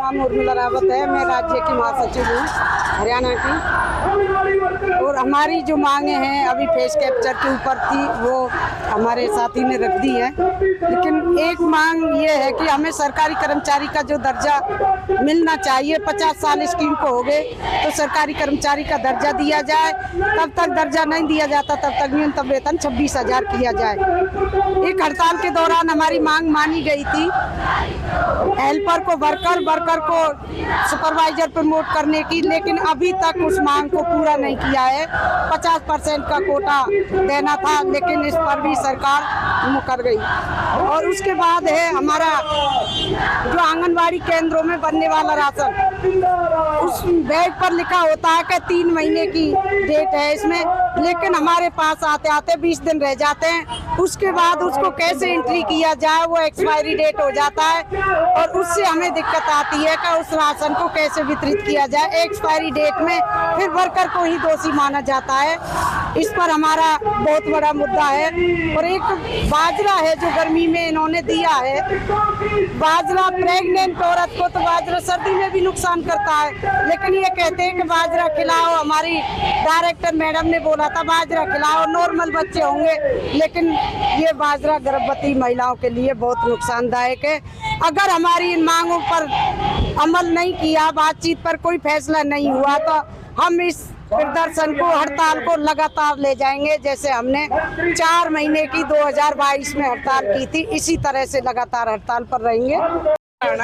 नाम उर्मिला रावत है। मैं राज्य की महासचिव हूँ हरियाणा की। और हमारी जो मांगे हैं अभी फेस कैप्चर के ऊपर थी, वो हमारे साथी ने रख दी है। लेकिन एक मांग ये है कि हमें सरकारी कर्मचारी का जो दर्जा मिलना चाहिए, 50 साल स्कीम को हो गए तो सरकारी कर्मचारी का दर्जा दिया जाए। तब तक दर्जा नहीं दिया जाता तब तक न्यूनतम वेतन 26,000 किया जाए। एक हड़ताल के दौरान हमारी मांग मानी गई थी, हेल्पर को वर्कर, वर्कर को सुपरवाइजर प्रमोट करने की, लेकिन अभी तक उस मांग को पूरा नहीं किया है। 50% का कोटा देना था, लेकिन इस पर भी सरकार मुकर गई। और उसके बाद है हमारा जो आंगनवाड़ी केंद्रों में बनने वाला राशन, उस बैग पर लिखा होता है कि 3 महीने की डेट है इसमें, लेकिन हमारे पास आते आते 20 दिन रह जाते हैं। उसके बाद उसको कैसे एंट्री किया जाए, वो एक्सपायरी डेट हो जाता है और उससे हमें दिक्कत आती है कि उस राशन को कैसे वितरित किया जाए। एक्सपायरी डेट में फिर वर्कर को ही दोषी माना जाता है। इस पर हमारा बहुत बड़ा मुद्दा है। और एक बाजरा है जो गर्मी में इन्होंने दिया है, बाजरा प्रेग्नेंट औरत को तो बाजरा सर्दी में भी नुकसान करता है, लेकिन ये कहते हैं कि बाजरा खिलाओ। हमारी डायरेक्टर मैडम ने बोला था बाजरा खिलाओ, नॉर्मल बच्चे होंगे, लेकिन ये बाजरा गर्भवती महिलाओं के लिए बहुत नुकसानदायक है। अगर हमारी इन मांगों पर अमल नहीं किया, बातचीत पर कोई फैसला नहीं हुआ, तो हम इस प्रदर्शन को, हड़ताल को लगातार ले जाएंगे। जैसे हमने 4 महीने की 2022 में हड़ताल की थी, इसी तरह से लगातार हड़ताल पर रहेंगे। और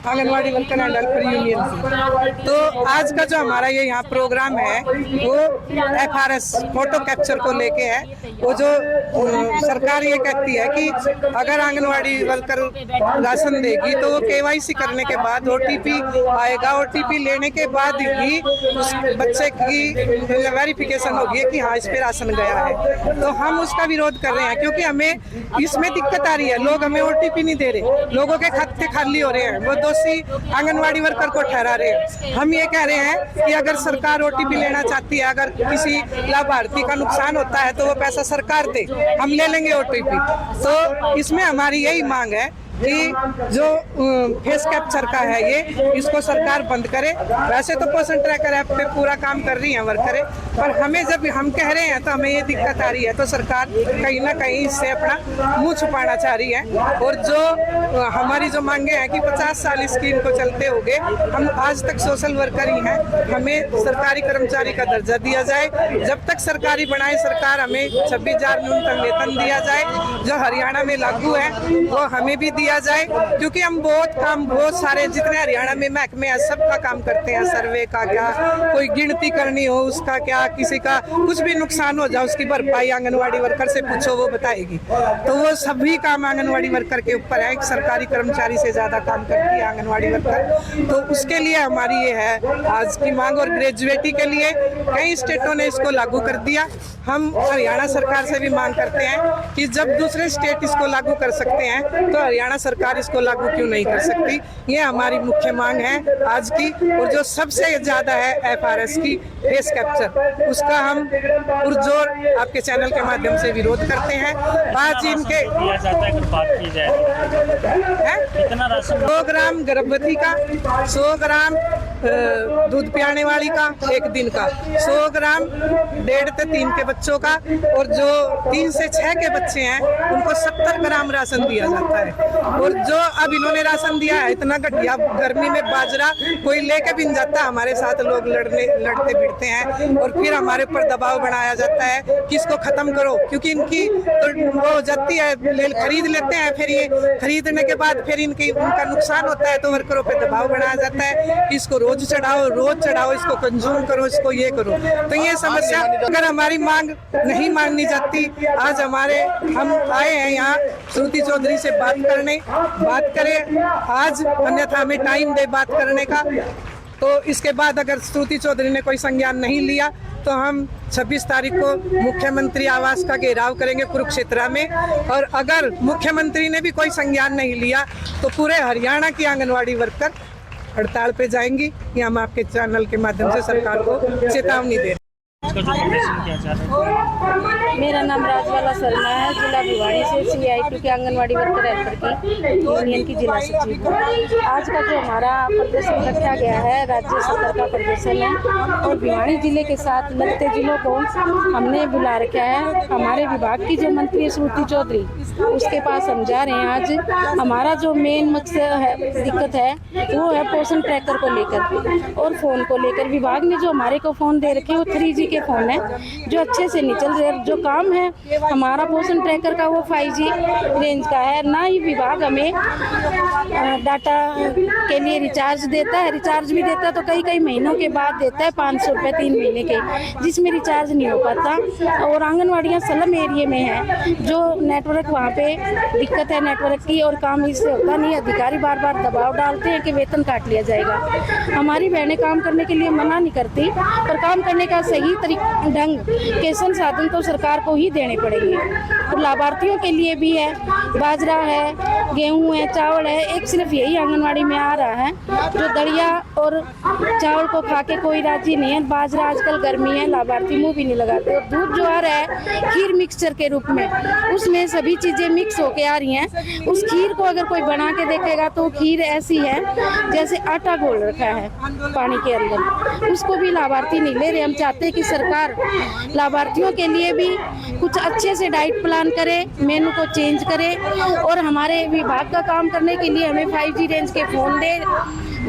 anganwadi worker and helper union से तो आज का जो हमारा ये यहाँ प्रोग्राम है वो FRS फोटो कैप्चर को लेके है। वो जो सरकार ये कहती है कि अगर आंगनवाड़ी वर्कर राशन देगी तो वो KYC करने के बाद OTP आएगा, OTP लेने के बाद ही उस बच्चे की वेरिफिकेशन होगी कि हाँ इस पे राशन गया है। तो हम उसका विरोध कर रहे हैं क्योंकि हमें इसमें दिक्कत आ रही है। लोग हमें OTP नहीं दे रहे, लोगों के खाते खाली हो रहे हैं, वो दोषी आंगनवाड़ी वर्कर को ठहरा रहे हैं। हम ये कह रहे हैं कि अगर सरकार OTP लेना चाहती है, अगर किसी लाभार्थी का नुकसान होता है तो वो पैसा सरकार दे, हम ले लेंगे OTP। तो इसमें हमारी यही मांग है कि जो फेस कैप्चर का है ये, इसको सरकार बंद करे। वैसे तो पोषण ट्रैकर ऐप पे पूरा काम कर रही है वर्करें, पर हमें जब हम कह रहे हैं तो हमें ये दिक्कत आ रही है, तो सरकार कहीं ना कहीं इससे अपना मुंह छुपाना चाह रही है। और जो हमारी जो मांगे हैं कि 50 साल स्कीम को चलते हो गए, हम आज तक सोशल वर्कर ही हैं, हमें सरकारी कर्मचारी का दर्जा दिया जाए। जब तक सरकारी बनाए सरकार, हमें 26,000 न्यूनतम वेतन दिया जाए, जो हरियाणा में लागू है वो हमें भी दिया जाए। क्योंकि हम बहुत सारे जितने हरियाणा में महकमे हैं सबका काम करते हैं, सर्वे का क्या, कोई गिनती करनी हो उसका क्या, किसी का कुछ भी नुकसान हो जाए उसकी भरपाई आंगनवाड़ी वर्कर से पूछो वो बताएगी। तो वो सभी काम आंगनवाड़ी वर्कर के ऊपर है। सरकारी कर्मचारी से ज्यादा काम करती है आंगनवाड़ी वर्कर। तो उसके लिए हमारी ये है आज की मांग। और ग्रेजुएटी के लिए कई स्टेटों ने इसको लागू कर दिया। हम हरियाणा सरकार से भी मांग करते हैं कि जब दूसरे स्टेट इसको लागू कर सकते हैं तो हरियाणा सरकार इसको लागू क्यों नहीं कर सकती। ये हमारी मुख्य मांग है आज की। और जो सबसे ज्यादा है FRS की फेस कैप्चर, उसका हम पुरजोर आपके चैनल के माध्यम से विरोध करते हैं। बात इनके 100 ग्राम गर्भवती का, 100 ग्राम दूध पियाने वाली का, 1 दिन का, 100 ग्राम 1.5 से 3 के बच्चों का, और जो 3 से 6 के बच्चे हैं उनको 70 ग्राम राशन दिया जाता है। और जो अब इन्होंने राशन दिया है इतना घटिया, गर्मी में बाजरा कोई लेके भी नहीं जाता। हमारे साथ लोग लड़ते भिड़ते हैं और फिर हमारे ऊपर दबाव बनाया जाता है कि इसको खत्म करो, क्योंकि इनकी तो वो हो जाती है, खरीद लेते हैं, फिर ये खरीदने के बाद फिर उनका नुकसान होता है, तो वर्करों पे दबाव बनाया जाता है कि इसको रोज चढ़ाओ, इसको कंज्यूम करो, इसको ये करो। तो ये समस्या अगर हमारी मांग नहीं माननी जाती, आज हम आए हैं यहाँ श्रुति चौधरी से बात करें आज, अन्यथा हमें टाइम दे बात करने का। तो इसके बाद अगर श्रुति चौधरी ने कोई संज्ञान नहीं लिया तो हम 26 तारीख को मुख्यमंत्री आवास का घेराव करेंगे कुरुक्षेत्र में। और अगर मुख्यमंत्री ने भी कोई संज्ञान नहीं लिया तो पूरे हरियाणा की आंगनवाड़ी वर्कर हड़ताल पे जाएंगी। ये हम आपके चैनल के माध्यम से सरकार को चेतावनी दे रहे हैं। का जो प्रदर्शन किया जा रहा है? मेरा नाम राजवाला शर्मा है, जिला भिवाड़ी से CI2 के आंगनवाड़ी वर्कर हेल्पर की यूनियन की जिला सचिव हूँ। आज का जो हमारा प्रदर्शन रखा गया है राज्य स्तर का प्रदर्शन है और भिवाड़ी जिले के साथ लगते जिलों को हमने बुला रखा है। हमारे विभाग की जो मंत्री है श्रुति चौधरी, उसके पास हम जा रहे हैं। आज हमारा जो मेन मकसद है, दिक्कत है, वो है पोषण ट्रैकर को लेकर और फ़ोन को लेकर। विभाग ने जो हमारे को फ़ोन दे रखे वो 3G के फ़ोन है जो अच्छे से नहीं चल रहे। जो काम है हमारा पोषण ट्रैकर का वो 5G रेंज का है। ना ही विभाग हमें डाटा के लिए रिचार्ज देता है, रिचार्ज भी देता है तो कई महीनों के बाद देता है 500 रुपये 3 महीने के, जिसमें रिचार्ज नहीं हो पाता। और आंगनवाड़ियाँ स्लम एरिए में है, जो नेटवर्क वहाँ पे दिक्कत है नेटवर्क की और काम इससे होता नहीं। अधिकारी बार बार दबाव डालते हैं कि वेतन काट लिया जाएगा। हमारी बहनें काम करने के लिए मना नहीं करती, पर काम करने का सही ढंग के संसाधन तो सरकार को ही देने पड़ेंगे। और लाभार्थियों के लिए भी है, बाजरा है, गेहूं है, चावल है। एक सिर्फ यही आंगनवाड़ी में आ रहा है जो दलिया और चावल को खा के कोई राजी नहीं है। बाजरा आजकल गर्मी है, लाभार्थी मुंह भी नहीं लगाते। और दूध जो आ रहा है खीर मिक्सचर के रूप में, उसमें सभी चीज़ें मिक्स होके आ रही हैं। उस खीर को अगर कोई बना के देखेगा तो खीर ऐसी है जैसे आटा घोल रखा है पानी के अंदर, उसको भी लाभार्थी नहीं ले रहे। हम चाहते हैं कि सरकार लाभार्थियों के लिए भी कुछ अच्छे से डाइट प्लान करे, मेनू को चेंज करे और हमारे विभाग का काम करने के लिए हमें 5G रेंज के फ़ोन दे,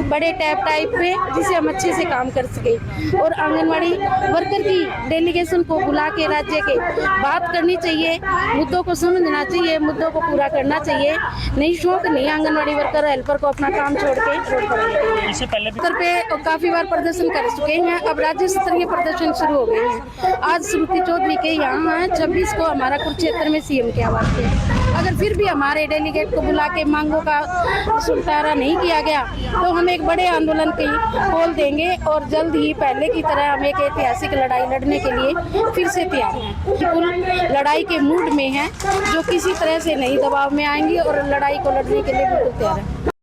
बड़े टैब टाइप पे, जिससे हम अच्छे से काम कर सके। और आंगनवाड़ी वर्कर की डेलीगेशन को बुला के राज्य के बात करनी चाहिए, मुद्दों को समझना चाहिए, मुद्दों को पूरा करना चाहिए। नहीं शौक नहीं आंगनवाड़ी वर्कर हेल्पर को अपना काम छोड़ के रोड पर आने के लिए। इससे पहले भी स्तर पे काफ़ी बार प्रदर्शन कर चुके हैं, अब राज्य स्तरीय प्रदर्शन शुरू हो गए हैं। आज श्रुति चौधरी के यहाँ है, 26 को हमारा कुरुक्षेत्र में CM के आवास पे। अगर फिर भी हमारे डेलीगेट को बुला के मांगों का सुलटारा नहीं किया गया तो हम एक बड़े आंदोलन की कॉल देंगे और जल्द ही पहले की तरह हम एक ऐतिहासिक लड़ाई लड़ने के लिए फिर से तैयार हैं। बिल्कुल लड़ाई के मूड में हैं, जो किसी तरह से नहीं दबाव में आएंगी और लड़ाई को लड़ने के लिए बिल्कुल तैयार हैं।